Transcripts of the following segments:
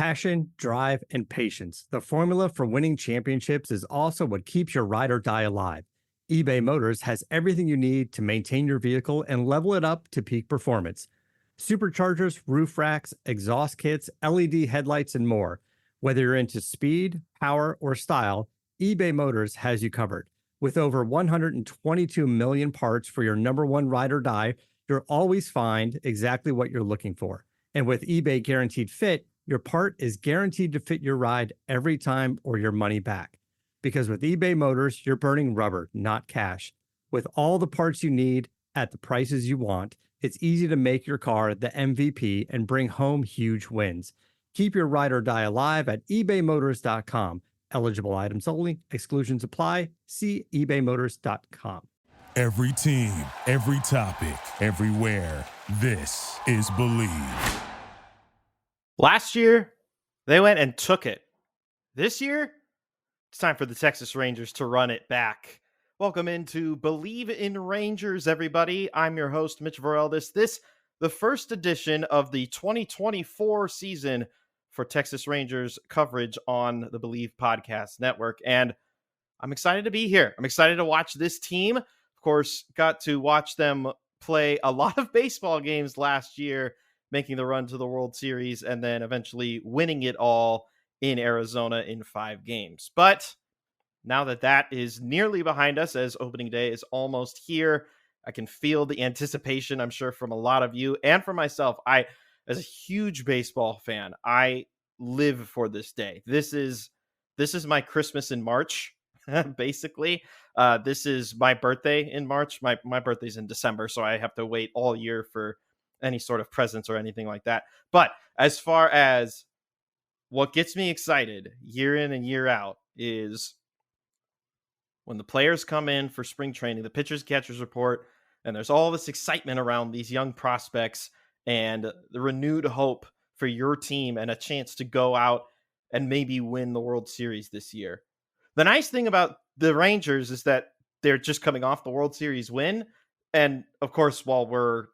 Passion, drive, and patience. The formula for winning championships is also what keeps your ride or die alive. eBay Motors has everything you need to maintain your vehicle and level it up to peak performance. Superchargers, roof racks, exhaust kits, LED headlights, and more. Whether you're into speed, power, or style, eBay Motors has you covered. With over 122 million parts for your number one ride or die, you'll always find exactly what you're looking for. And with eBay Guaranteed Fit, your part is guaranteed to fit your ride every time or your money back. Because with eBay Motors, you're burning rubber, not cash. With all the parts you need at the prices you want, it's easy to make your car the MVP and bring home huge wins. Keep your ride or die alive at ebaymotors.com. Eligible items only. Exclusions apply. See ebaymotors.com. Every team, every topic, everywhere. This is Believe. Last year, they went and took it. This year, it's time for the Texas Rangers to run it back. Welcome into Believe in Rangers, everybody. I'm your host, Mitch Vareldis. This, the first edition of the 2024 season for Texas Rangers coverage on the Believe Podcast Network. And I'm excited to be here. I'm excited to watch this team. Of course, got to watch them play a lot of baseball games last year, making the run to the World Series, and then eventually winning it all in Arizona in 5 games. But now that that is nearly behind us, as opening day is almost here, I can feel the anticipation, I'm sure, from a lot of you and for myself. As a huge baseball fan, I live for this day. This is my Christmas in March, basically. This is my birthday in March. My birthday's in December, so I have to wait all year for any sort of presents or anything like that. But as far as what gets me excited year in and year out is when the players come in for spring training, the pitchers catchers report, and there's all this excitement around these young prospects and the renewed hope for your team and a chance to go out and maybe win the World Series this year. The nice thing about the Rangers is that they're just coming off the World Series win. And of course, while we're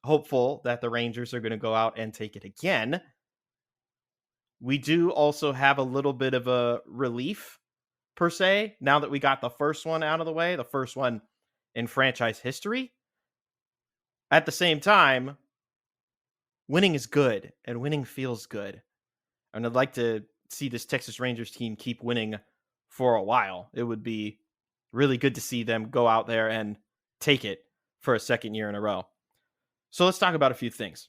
hopeful that the Rangers are going to go out and take it again, we do also have a little bit of a relief, per se, now that we got the first one out of the way, the first one in franchise history. At the same time, winning is good, and winning feels good. And I'd like to see this Texas Rangers team keep winning for a while. It would be really good to see them go out there and take it for a second year in a row. So let's talk about a few things.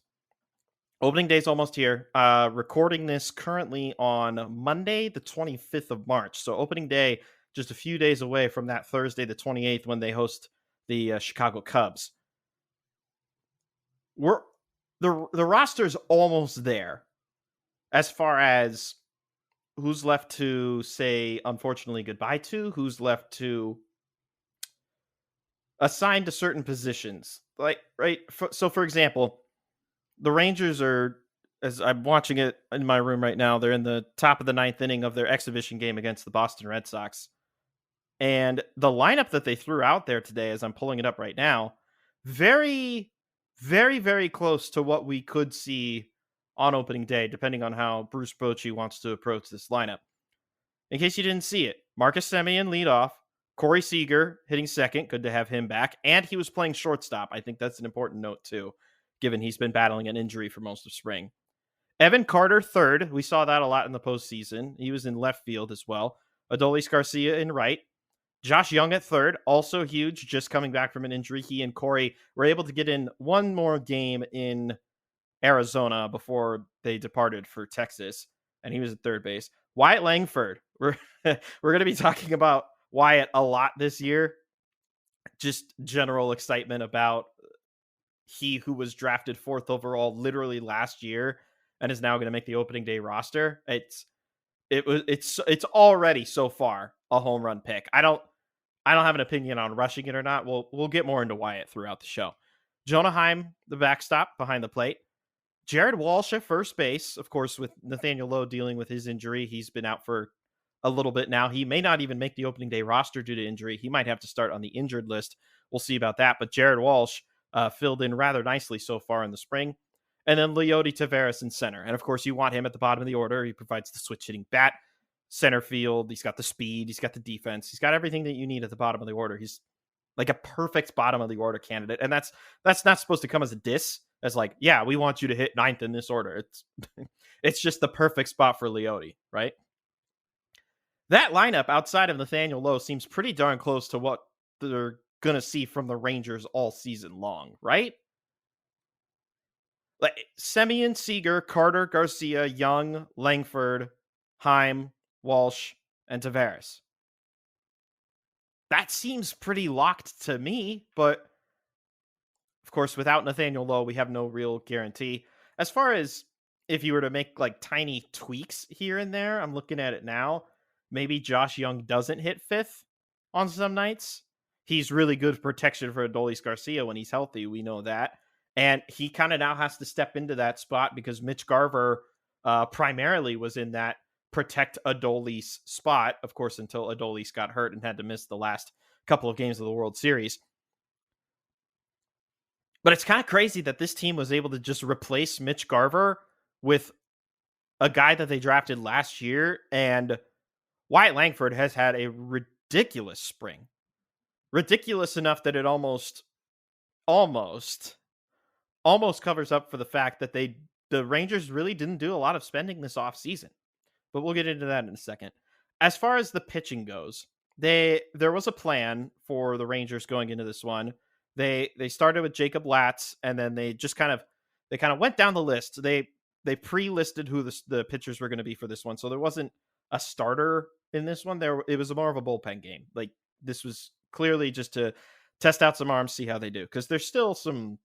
Opening day is almost here. Recording this currently on Monday, the 25th of March. So opening day, just a few days away from that Thursday, the 28th, when they host the Chicago Cubs. The roster's almost there as far as who's left to say, unfortunately, goodbye to, who's left to assign to certain positions. Like, right? So, for example, the Rangers are, as I'm watching it in my room right now, they're in the top of the 9th inning of their exhibition game against the Boston Red Sox. And the lineup that they threw out there today, as I'm pulling it up right now, very, very, very close to what we could see on opening day, depending on how Bruce Bochy wants to approach this lineup. In case you didn't see it, Marcus Semien lead off, Corey Seager hitting second, good to have him back, and he was playing shortstop. I think that's an important note too, given he's been battling an injury for most of spring. Evan Carter third, we saw that a lot in the postseason. He was in left field as well. Adolis Garcia in right. Josh Young at third, also huge, just coming back from an injury. He and Corey were able to get in one more game in Arizona before they departed for Texas, and he was at third base. Wyatt Langford, we're going to be talking about Wyatt a lot this year. Just general excitement about he who was drafted 4th overall literally last year and is now going to make the opening day roster. It's already so far a home run pick. I don't have an opinion on rushing it or not. We'll get more into Wyatt throughout the show. Jonah Heim, the backstop behind the plate. Jared Walsh at first base, of course, with Nathaniel Lowe dealing with his injury. He's been out for a little bit now. He may not even make the opening day roster due to injury. He might have to start on the injured list. We'll see about that. But Jared Walsh filled in rather nicely so far in the spring. And then Leody Taveras in center. And of course, you want him at the bottom of the order. He provides the switch hitting bat, center field. He's got the speed. He's got the defense. He's got everything that you need at the bottom of the order. He's like a perfect bottom of the order candidate. And that's not supposed to come as a diss, as like, yeah, we want you to hit ninth in this order. It's just the perfect spot for Leody, right? That lineup outside of Nathaniel Lowe seems pretty darn close to what they're going to see from the Rangers all season long, right? Like Semien, Seager, Carter, Garcia, Young, Langford, Heim, Walsh, and Taveras. That seems pretty locked to me, but of course, without Nathaniel Lowe, we have no real guarantee. As far as if you were to make like tiny tweaks here and there, I'm looking at it now. Maybe Josh Young doesn't hit fifth on some nights. He's really good protection for Adolis Garcia when he's healthy. We know that. And he kind of now has to step into that spot because Mitch Garver primarily was in that protect Adolis spot, of course, until Adolis got hurt and had to miss the last couple of games of the World Series. But it's kind of crazy that this team was able to just replace Mitch Garver with a guy that they drafted last year. And Wyatt Langford has had a ridiculous spring. Ridiculous enough that it almost covers up for the fact that the Rangers really didn't do a lot of spending this offseason. But we'll get into that in a second. As far as the pitching goes, there was a plan for the Rangers going into this one. They started with Jacob Latz, and then they kind of went down the list. They pre-listed who the pitchers were going to be for this one, so there wasn't a starter in this one. It was more of a bullpen game. Like this was clearly just to test out some arms, see how they do, because there's still some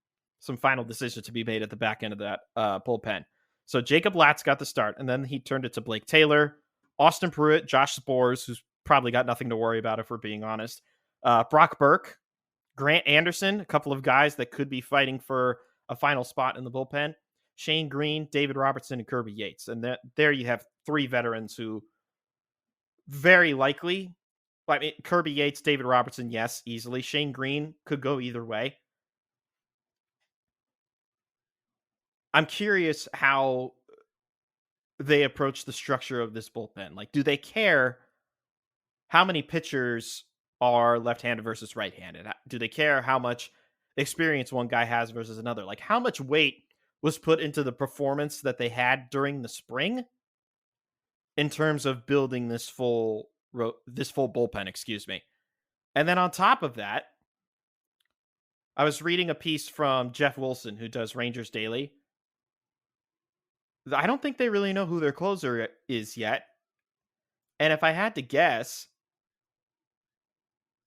final decisions to be made at the back end of that bullpen. So Jacob Latz got the start, and then he turned it to Blake Taylor, Austin Pruitt, Josh Spores, who's probably got nothing to worry about if we're being honest, Brock Burke, Grant Anderson, a couple of guys that could be fighting for a final spot in the bullpen, Shane Green, David Robertson, and Kirby Yates. And there you have three veterans who very likely, I mean, Kirby Yates, David Robertson, yes, easily. Shane Green could go either way. I'm curious how they approach the structure of this bullpen. Like, do they care how many pitchers are left-handed versus right-handed? Do they care how much experience one guy has versus another? Like, how much weight was put into the performance that they had during the spring in terms of building this full bullpen, excuse me. And then on top of that, I was reading a piece from Jeff Wilson, who does Rangers Daily. I don't think they really know who their closer is yet. And if I had to guess,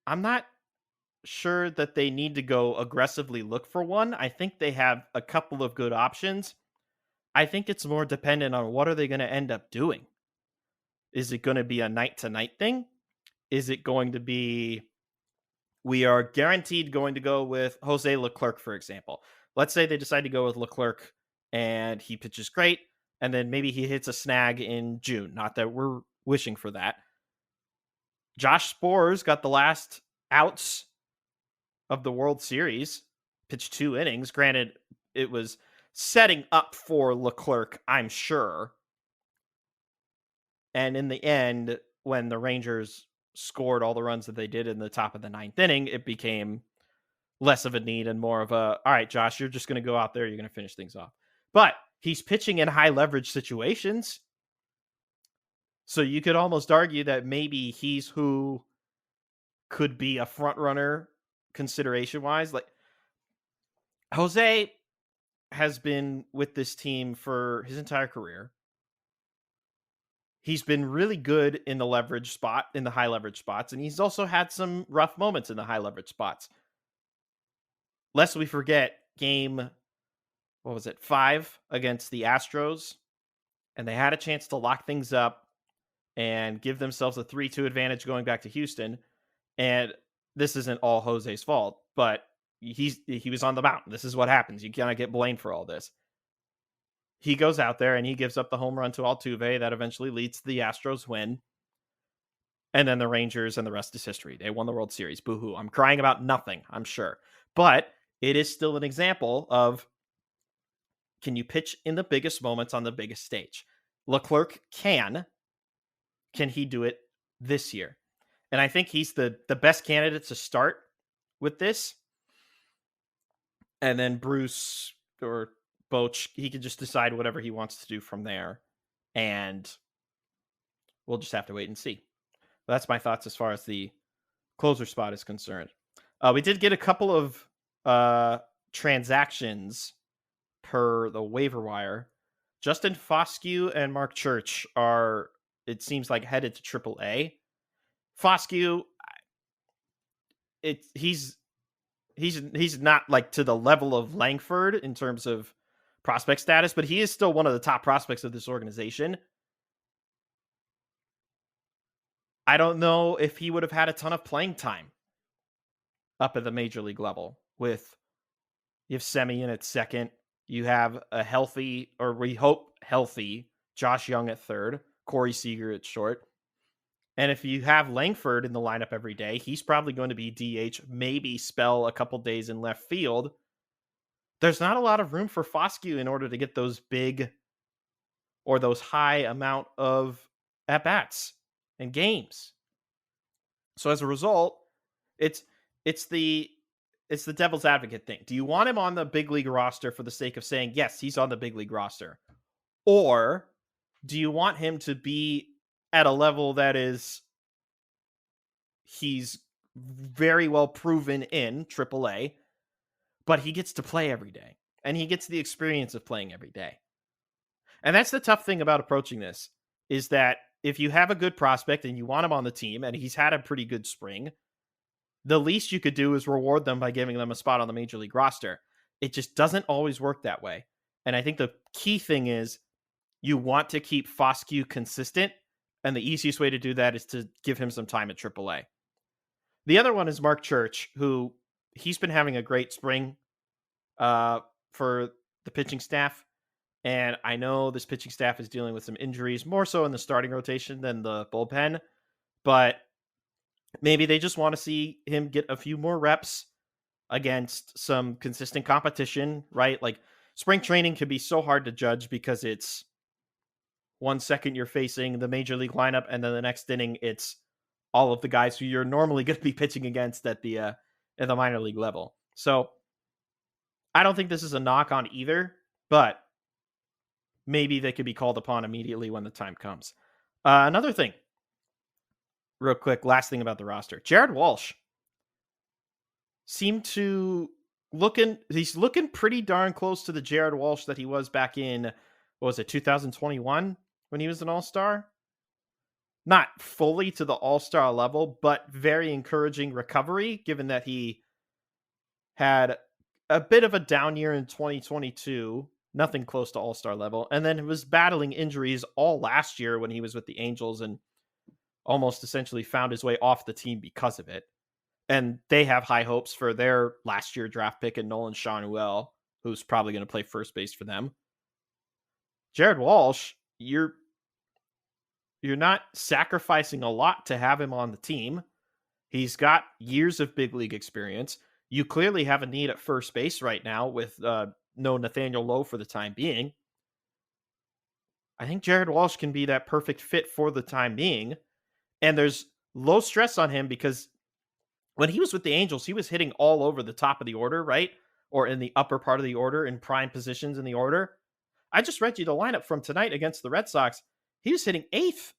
I'm not sure that they need to go aggressively look for one. I think they have a couple of good options. I think it's more dependent on what are they going to end up doing. Is it going to be a night-to-night thing? Is it going to be, we are guaranteed going to go with Jose Leclerc, for example. Let's say they decide to go with Leclerc and he pitches great, and then maybe he hits a snag in June. Not that we're wishing for that. Josh Spores got the last outs of the World Series, pitched 2 innings. Granted, it was setting up for Leclerc, I'm sure. And in the end, when the Rangers scored all the runs that they did in the top of the 9th inning, it became less of a need and more of a, all right, Josh, you're just going to go out there. You're going to finish things off. But he's pitching in high leverage situations. So you could almost argue that maybe he's who could be a front runner consideration wise. Like Jose has been with this team for his entire career. He's been really good in the leverage spot, in the high leverage spots, and he's also had some rough moments in the high leverage spots. Lest we forget game, 5 against the Astros, and they had a chance to lock things up and give themselves a 3-2 advantage going back to Houston. And this isn't all Jose's fault, but he was on the mountain. This is what happens. You cannot get blamed for all this. He goes out there and he gives up the home run to Altuve that eventually leads to the Astros win. And then the Rangers, and the rest is history. They won the World Series. Boo-hoo. I'm crying about nothing, I'm sure. But it is still an example of, Can you pitch in the biggest moments on the biggest stage? Leclerc can. Can he do it this year? And I think he's the best candidate to start with this. And then Bruce or Boch, he can just decide whatever he wants to do from there. And we'll just have to wait and see. That's my thoughts as far as the closer spot is concerned. We did get a couple of transactions per the waiver wire. Justin Foscue and Mark Church are, it seems like, headed to AAA. Foscue, he's not like to the level of Langford in terms of prospect status, but he is still one of the top prospects of this organization. I don't know if he would have had a ton of playing time up at the major league level. With you have Semien at second, you have a healthy, or we hope healthy, Josh Young at third, Corey Seager at short. And if you have Langford in the lineup every day, he's probably going to be DH, maybe spell a couple days in left field. There's not a lot of room for Foscue in order to get those big or those high amount of at-bats and games. So as a result, it's the devil's advocate thing. Do you want him on the big league roster for the sake of saying, yes, he's on the big league roster? Or do you want him to be at a level that is he's very well proven in AAA, but he gets to play every day and he gets the experience of playing every day? And that's the tough thing about approaching this, is that if you have a good prospect and you want him on the team and he's had a pretty good spring, the least you could do is reward them by giving them a spot on the major league roster. It just doesn't always work that way. And I think the key thing is you want to keep Foscue consistent, and the easiest way to do that is to give him some time at AAA. The other one is Mark Church, who he's been having a great spring for the pitching staff. And I know this pitching staff is dealing with some injuries, more so in the starting rotation than the bullpen, but maybe they just want to see him get a few more reps against some consistent competition, right? Like, spring training can be so hard to judge because it's 1 second you're facing the major league lineup, and then the next inning it's all of the guys who you're normally going to be pitching against at the minor league level. So I don't think this is a knock on either, but maybe they could be called upon immediately when the time comes. Another thing, real quick, last thing about the roster. Jared Walsh seemed to he's looking pretty darn close to the Jared Walsh that he was back in, what was it, 2021 when he was an All-Star? Not fully to the All-Star level, but very encouraging recovery, given that he had a bit of a down year in 2022, nothing close to All-Star level, and then was battling injuries all last year when he was with the Angels and almost essentially found his way off the team because of it. And they have high hopes for their last year draft pick in Nolan Schanuel, who's probably going to play first base for them. Jared Walsh, you're not sacrificing a lot to have him on the team. He's got years of big league experience. You clearly have a need at first base right now with no Nathaniel Lowe for the time being. I think Jared Walsh can be that perfect fit for the time being. And there's low stress on him because when he was with the Angels, he was hitting all over the top of the order, right? Or in the upper part of the order, in prime positions in the order. I just read you the lineup from tonight against the Red Sox. He was hitting eighth.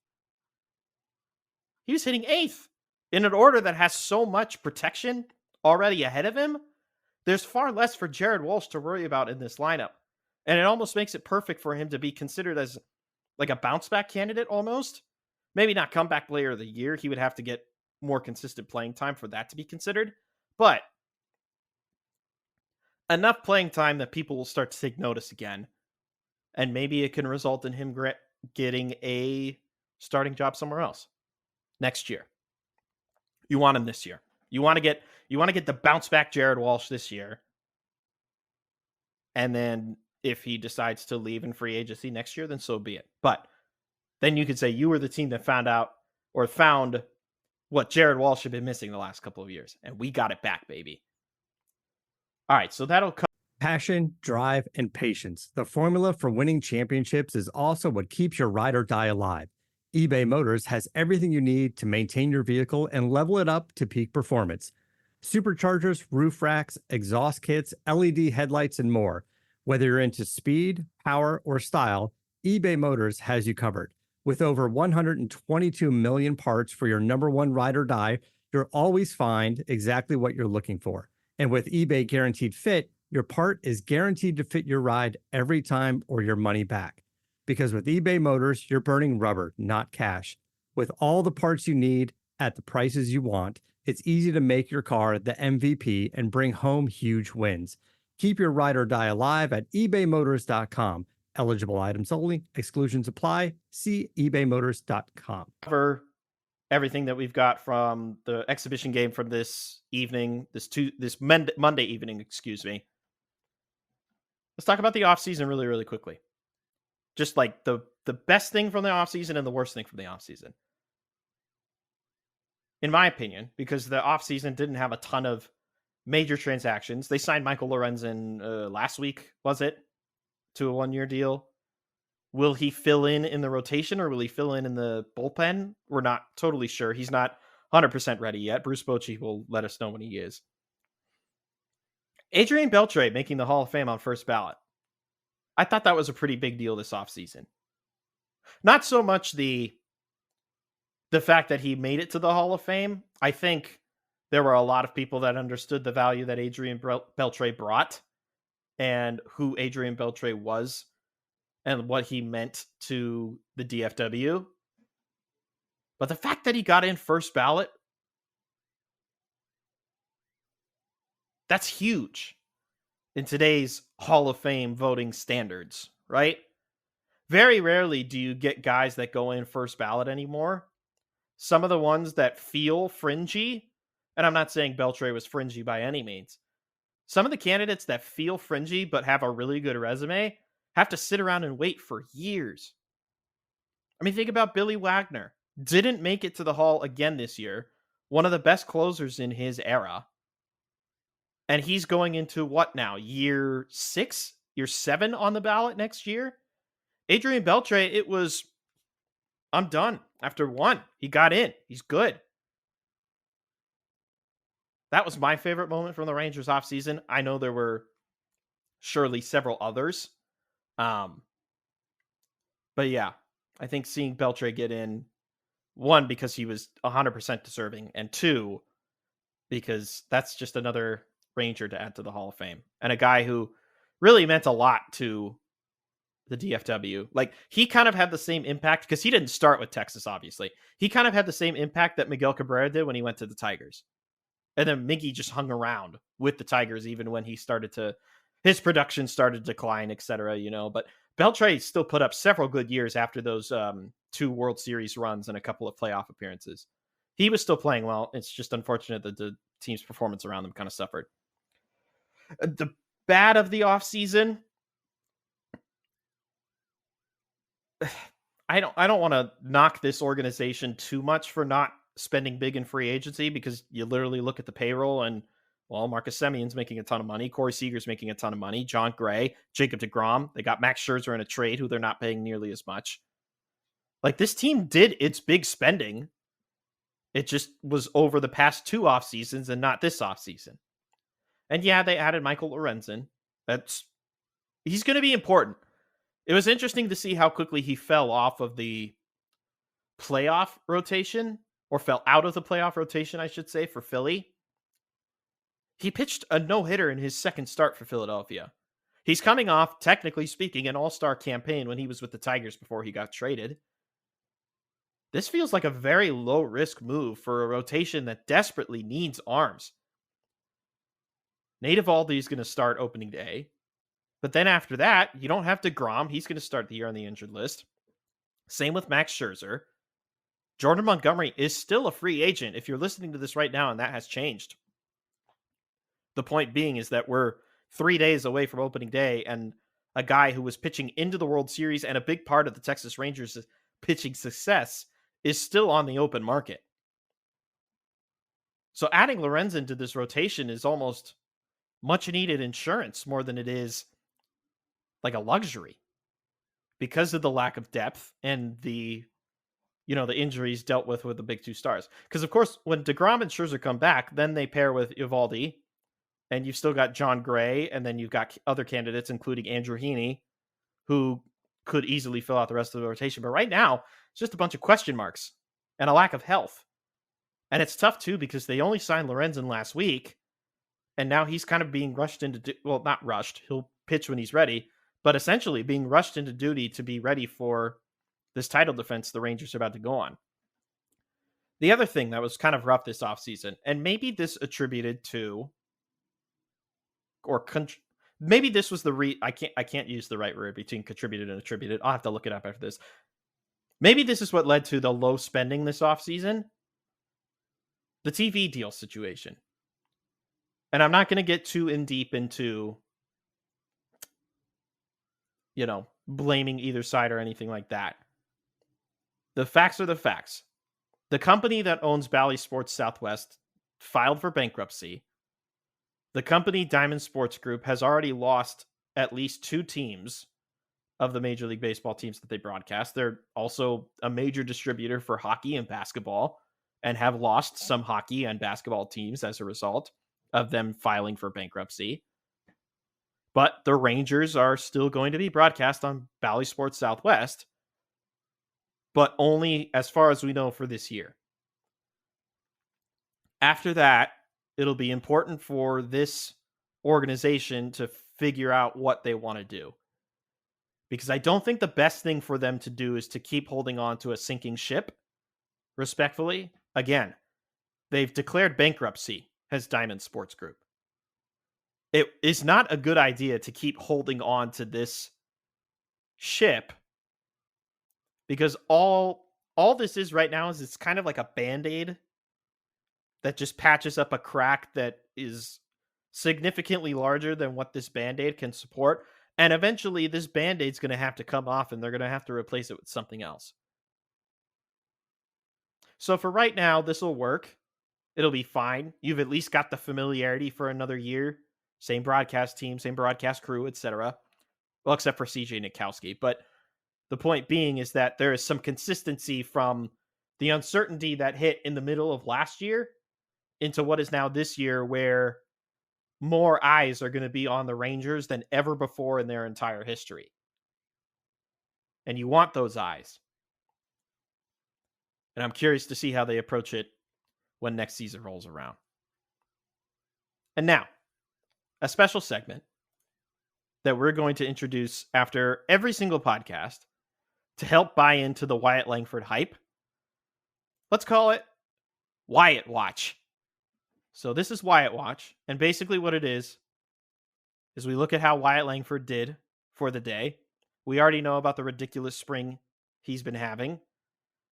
He was hitting eighth in an order that has so much protection already ahead of him. There's far less for Jared Walsh to worry about in this lineup. And it almost makes it perfect for him to be considered as like a bounce back candidate almost. Maybe not comeback player of the year. He would have to get more consistent playing time for that to be considered. But enough playing time that people will start to take notice again. And maybe it can result in him getting a starting job somewhere else next year. You want him this year. You want to get the bounce back Jared Walsh this year. And then if he decides to leave in free agency next year, then so be it. But then you could say you were the team that found what Jared Walsh had been missing the last couple of years. And we got it back, baby. All right, so that'll come. Passion, drive, and patience. The formula for winning championships is also what keeps your ride or die alive. eBay Motors has everything you need to maintain your vehicle and level it up to peak performance. Superchargers, roof racks, exhaust kits, LED headlights, and more. Whether you're into speed, power, or style, eBay Motors has you covered. With over 122 million parts for your number one ride or die, you'll always find exactly what you're looking for. And with eBay Guaranteed Fit, your part is guaranteed to fit your ride every time or your money back. Because with eBay Motors, you're burning rubber, not cash. With all the parts you need at the prices you want, it's easy to make your car the MVP and bring home huge wins. Keep your ride or die alive at ebaymotors.com. Eligible items only. Exclusions apply. See ebaymotors.com. Cover everything that we've got from the exhibition game from this evening, this Monday evening, excuse me. Let's talk about the offseason really, really quickly. Just like the best thing from the offseason and the worst thing from the offseason. In my opinion, because the offseason didn't have a ton of major transactions. They signed Michael Lorenzen last week, was it? To a 1-year deal. Will he fill in the rotation or will he fill in the bullpen? We're not totally sure. He's not 100% ready yet. Bruce Bochy will let us know when he is. Adrian Beltre making the Hall of Fame on first ballot. I thought that was a pretty big deal this offseason. Not so much the fact that he made it to the Hall of Fame. I think there were a lot of people that understood the value that Adrian Beltre brought and who Adrian Beltre was and what he meant to the DFW. But the fact that he got in first ballot, that's huge in today's Hall of Fame voting standards, right? Very rarely do you get guys that go in first ballot anymore. Some of the ones that feel fringy, and I'm not saying Beltre was fringy by any means. Some of the candidates that feel fringy but have a really good resume have to sit around and wait for years. I mean, think about Billy Wagner. Didn't make it to the Hall again this year. One of the best closers in his era. And he's going into what now? Year 6? Year 7 on the ballot next year? Adrian Beltre, it was, I'm done. After 1, he got in. He's good. That was my favorite moment from the Rangers offseason. I know there were surely several others. But yeah, I think seeing Beltre get in, 1, because he was 100% deserving, and 2, because that's just another Ranger to add to the Hall of Fame. And a guy who really meant a lot to the DFW. Like, he kind of had the same impact, because he didn't start with Texas, obviously. He kind of had the same impact that Miguel Cabrera did when he went to the Tigers. And then Miggy just hung around with the Tigers, even when he his production started to decline, etc. But Beltre still put up several good years after those 2 World Series runs and a couple of playoff appearances. He was still playing well. It's just unfortunate that the team's performance around them kind of suffered. The bad of the offseason, I don't want to knock this organization too much for not spending big in free agency, because you literally look at the payroll and, well, Marcus Semion's making a ton of money. Corey Seager's making a ton of money. John Gray, Jacob deGrom. They got Max Scherzer in a trade who they're not paying nearly as much. Like, this team did its big spending. It just was over the past 2 off seasons and not this off season. And yeah, they added Michael Lorenzen. He's going to be important. It was interesting to see how quickly he fell off of the playoff rotation, or fell out of the playoff rotation, I should say, for Philly. He pitched a no-hitter in his second start for Philadelphia. He's coming off, technically speaking, an all-star campaign when he was with the Tigers before he got traded. This feels like a very low-risk move for a rotation that desperately needs arms. Nate Eovaldi is going to start opening day. But then after that, you don't have deGrom. He's going to start the year on the injured list. Same with Max Scherzer. Jordan Montgomery is still a free agent if you're listening to this right now, and that has changed. The point being is that we're 3 days away from opening day, and a guy who was pitching into the World Series and a big part of the Texas Rangers' pitching success is still on the open market. So adding Lorenzen to this rotation is almost much needed insurance more than it is like a luxury because of the lack of depth and the injuries dealt with the big two stars. Because of course, when DeGrom and Scherzer come back, then they pair with Eovaldi, and you've still got John Gray, and then you've got other candidates, including Andrew Heaney, who could easily fill out the rest of the rotation. But right now, it's just a bunch of question marks and a lack of health. And it's tough too because they only signed Lorenzen last week, and now he's kind of being rushed into not rushed. He'll pitch when he's ready, but essentially being rushed into duty to be ready for this title defense the Rangers are about to go on. The other thing that was kind of rough this offseason, and maybe this attributed to, maybe this was I can't use the right word between contributed and attributed. I'll have to look it up after this. Maybe this is what led to the low spending this offseason. The TV deal situation. And I'm not going to get too in deep into, blaming either side or anything like that. The facts are the facts. The company that owns Bally Sports Southwest filed for bankruptcy. The company Diamond Sports Group has already lost at least 2 teams of the Major League Baseball teams that they broadcast. They're also a major distributor for hockey and basketball and have lost some hockey and basketball teams as a result of them filing for bankruptcy. But the Rangers are still going to be broadcast on Bally Sports Southwest, but only as far as we know for this year. After that, it'll be important for this organization to figure out what they want to do. Because I don't think the best thing for them to do is to keep holding on to a sinking ship, respectfully. Again, they've declared bankruptcy as Diamond Sports Group. It is not a good idea to keep holding on to this ship because all this is right now is it's kind of like a Band-Aid that just patches up a crack that is significantly larger than what this Band-Aid can support. And eventually this Band-Aid's going to have to come off and they're going to have to replace it with something else. So for right now, this will work. It'll be fine. You've at least got the familiarity for another year. Same broadcast team, same broadcast crew, etc. Well, except for CJ Nitkowski. But the point being is that there is some consistency from the uncertainty that hit in the middle of last year into what is now this year, where more eyes are going to be on the Rangers than ever before in their entire history. And you want those eyes. And I'm curious to see how they approach it when next season rolls around. And now, a special segment that we're going to introduce after every single podcast to help buy into the Wyatt Langford hype. Let's call it Wyatt Watch. So this is Wyatt Watch, and basically what it is we look at how Wyatt Langford did for the day. We already know about the ridiculous spring he's been having.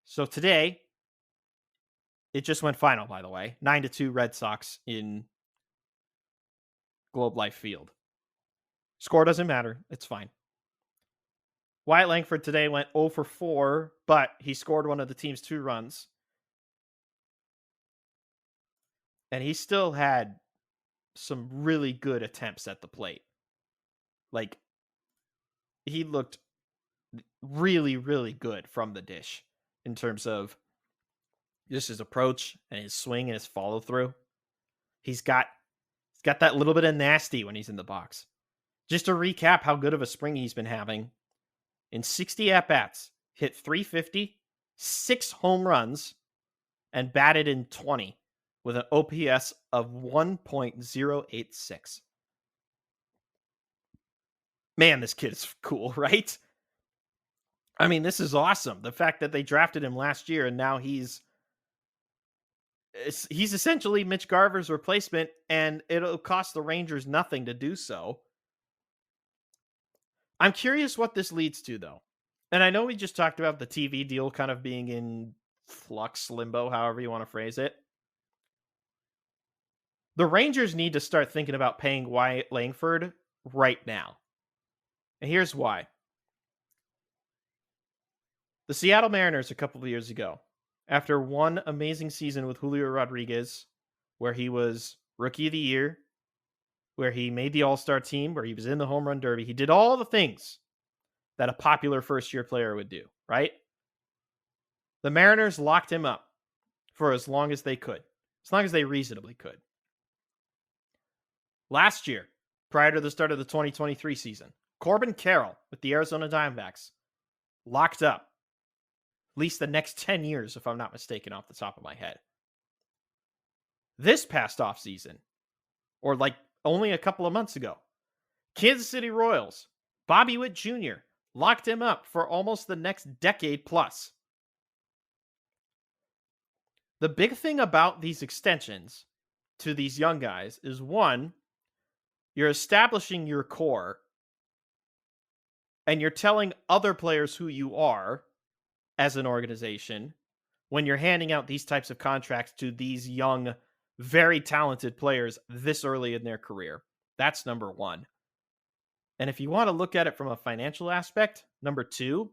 So today, it just went final, by the way. 9-2 Red Sox in Globe Life Field. Score doesn't matter. It's fine. Wyatt Langford today went 0 for 4, but he scored one of the team's 2 runs. And he still had some really good attempts at the plate. Like, he looked really, really good from the dish in terms of just his approach and his swing and his follow through. He's got that little bit of nasty when he's in the box. Just to recap how good of a spring he's been having. In 60 at-bats, hit .350, 6 home runs, and batted in 20 with an OPS of 1.086. Man, this kid is cool, right? I mean, this is awesome. The fact that they drafted him last year and now he's essentially Mitch Garver's replacement, and it'll cost the Rangers nothing to do so. I'm curious what this leads to, though. And I know we just talked about the TV deal kind of being in flux, limbo, however you want to phrase it. The Rangers need to start thinking about paying Wyatt Langford right now. And here's why. The Seattle Mariners a couple of years ago, after one amazing season with Julio Rodriguez, where he was Rookie of the Year, where he made the All-Star team, where he was in the home run derby. He did all the things that a popular first-year player would do, right? The Mariners locked him up for as long as they could, as long as they reasonably could. Last year, prior to the start of the 2023 season, Corbin Carroll with the Arizona Diamondbacks locked up at least the next 10 years, if I'm not mistaken, off the top of my head. This past offseason, or like only a couple of months ago, Kansas City Royals, Bobby Witt Jr. locked him up for almost the next decade plus. The big thing about these extensions to these young guys is, one, you're establishing your core and you're telling other players who you are as an organization when you're handing out these types of contracts to these young, very talented players this early in their career. That's number one. And if you want to look at it from a financial aspect, number two,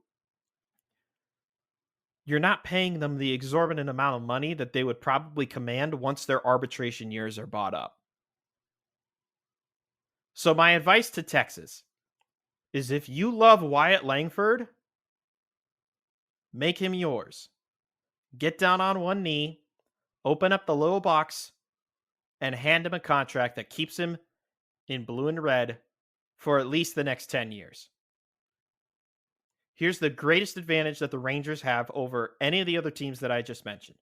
you're not paying them the exorbitant amount of money that they would probably command once their arbitration years are bought up. So my advice to Texas is, if you love Wyatt Langford, make him yours. Get down on one knee, open up the little box, and hand him a contract that keeps him in blue and red for at least the next 10 years. Here's the greatest advantage that the Rangers have over any of the other teams that I just mentioned.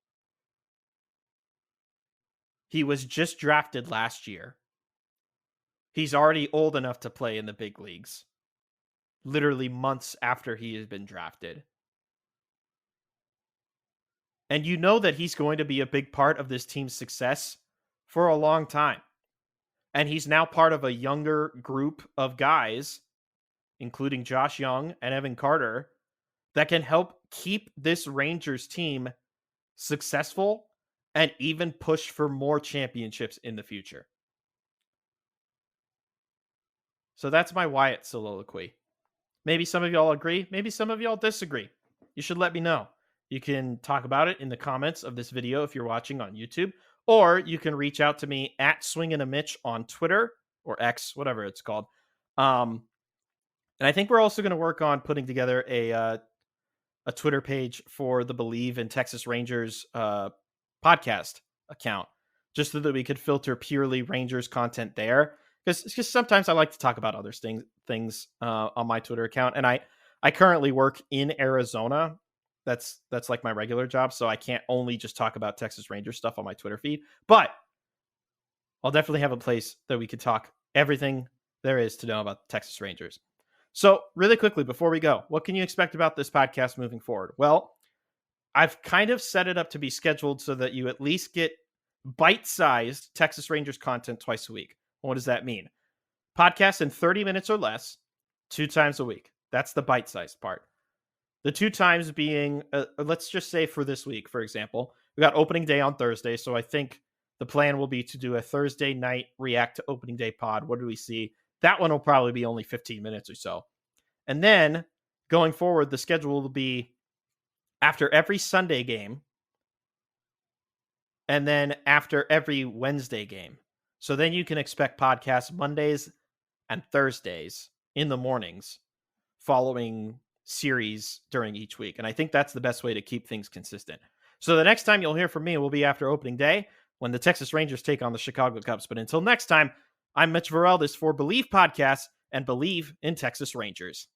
He was just drafted last year. He's already old enough to play in the big leagues, literally months after he has been drafted. And you know that he's going to be a big part of this team's success for a long time. And he's now part of a younger group of guys, including Josh Young and Evan Carter, that can help keep this Rangers team successful and even push for more championships in the future. So that's my Wyatt soliloquy. Maybe some of y'all agree, maybe some of y'all disagree. You should let me know. You can talk about it in the comments of this video if you're watching on YouTube, or you can reach out to me at SwinginAMitch on Twitter or X, whatever it's called. And I think we're also going to work on putting together a Twitter page for the Believe in Texas Rangers podcast account, just so that we could filter purely Rangers content there. Because sometimes I like to talk about other things on my Twitter account, and I currently work in Arizona. That's like my regular job, so I can't only just talk about Texas Rangers stuff on my Twitter feed. But I'll definitely have a place that we could talk everything there is to know about the Texas Rangers. So really quickly, before we go, what can you expect about this podcast moving forward? Well, I've kind of set it up to be scheduled so that you at least get bite-sized Texas Rangers content twice a week. What does that mean? Podcasts in 30 minutes or less, 2 times a week. That's the bite-sized part. The 2 times being, let's just say for this week, for example, we got opening day on Thursday. So I think the plan will be to do a Thursday night react to opening day pod. What do we see? That one will probably be only 15 minutes or so. And then going forward, the schedule will be after every Sunday game and then after every Wednesday game. So then you can expect podcasts Mondays and Thursdays in the mornings following series during each week. And I think that's the best way to keep things consistent. So the next time you'll hear from me will be after opening day when the Texas Rangers take on the Chicago Cubs. But until next time, I'm Mitch Varel. This for Believe Podcast and Believe in Texas Rangers.